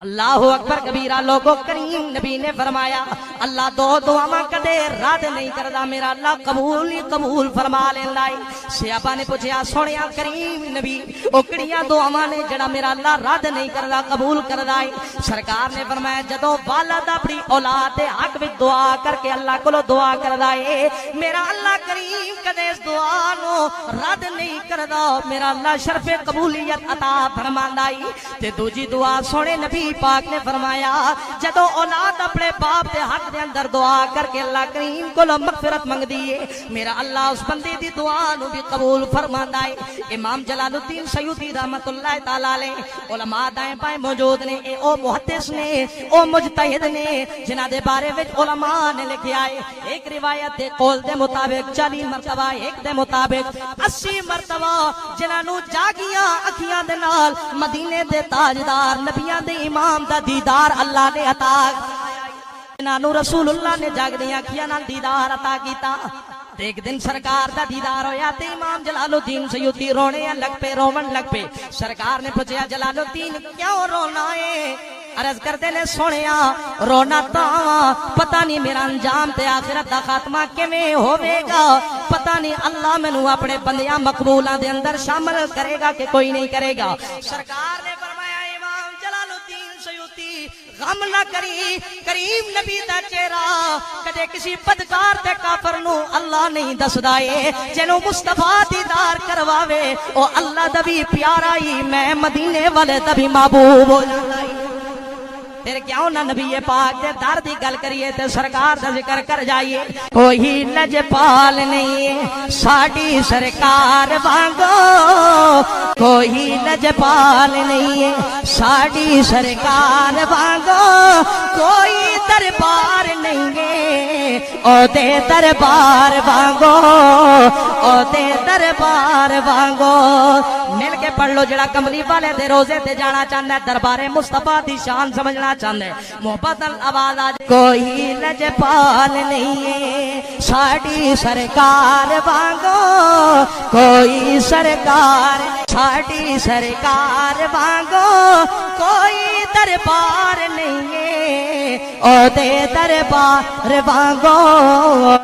اللہ اکبر کبیرہ لوگوں کریم نبی نے فرمایا اللہ دو دعاواں کدے رد نہیں کردا میرا اللہ قبول ہی قبول فرما لیندا ہے۔ صحابہ نے پوچھیا سونیا کریم نبی اوکڑیاں دعاواں نے جڑا میرا اللہ رد نہیں کردا قبول کردا ہے۔ سرکار نے فرمایا جدوں والد اپنی اولاد دے حق وچ دعا کر کے اللہ کولو دعا کردا ہے میرا اللہ کریم کدے اس دعا نو رد نہیں کردا، میرا اللہ شرف قبولیت عطا فرماندا ہے۔ تے دوجی دعا سونے نبی پاک نے فرمایا جدو اولاد اپنے باپ دے حق دے اندر دعا کر کے اللہ کریم کو مغفرت منگ دیئے میرا اللہ اس بندے دی دعا نو بھی قبول فرماندا ہے۔ امام جلال الدین سیوطی رحمت اللہ تعالی علیہ علماء دائیں بائیں موجود نے، او محدث نے، او مجتہد نے جنہاں دے بارے وچ علماء نے لکھیا ہے ایک روایت دے قول دے مطابق 40 مرتبہ، ایک دے مطابق 80 مرتبہ جنہاں نو جاگیاں اکھیاں دے نال مدینے دے تاجدار نبیاں دے امام دا دیدار اللہ نے عطا نانو رسول اللہ نے جاگ دیا کیا نال دیدار عطا کیتا۔ ایک دن سرکار دا دیدار ہویا تے امام جلال الدین سیوطی رونے لگ پہ، رومن لگ پہ۔ سرکار نے پوچھا جلال الدین کیوں رونا ہے؟ عرض کرتے نے سونیا رونا تا پتہ نہیں میرا انجام تے آخرت دا خاتمہ کیویں ہوے گا، پتہ نہیں اللہ مینوں اپنے بندیاں مقبولاں دے اندر شامل کرے گا کہ کوئی نہیں کرے گا۔ سرکار نے غم نہ کری، کریم نبی دا چہرہ کدے کسی بدکار تے کافر نو اللہ نہیں دسدا اے، جنوں مصطفیٰ دیدار کرواوے او اللہ دا بھی پیارا ہی میں مدینے والے دا بھی محبوب ہو جاندا ہے۔ پھر کیوں نہ نبی پاک دے در دی گل کریے تے سرکار دا ذکر کر جائیے۔ کوئی لجپال نہیں ساڈی سرکار وانگو، کوئی لجپال نہیں ساڈی سرکار وانگو، کوئی دربار نہیں گے او دے دربار وانگو، او دے دربار وانگو۔ مل کے پڑھ لو جڑا کملی والے دے روزے تے جانا چاہندا ہے، دربار مصطفیٰ دی شان سمجھنا چاہندا ہے، محبت آواز آ کوئی لجپال نہیں ہے ساڈی سرکار وانگو، کوئی سرکار ساڈی سرکار وانگو، کوئی دربار نہیں ہے او دے دربار وانگو۔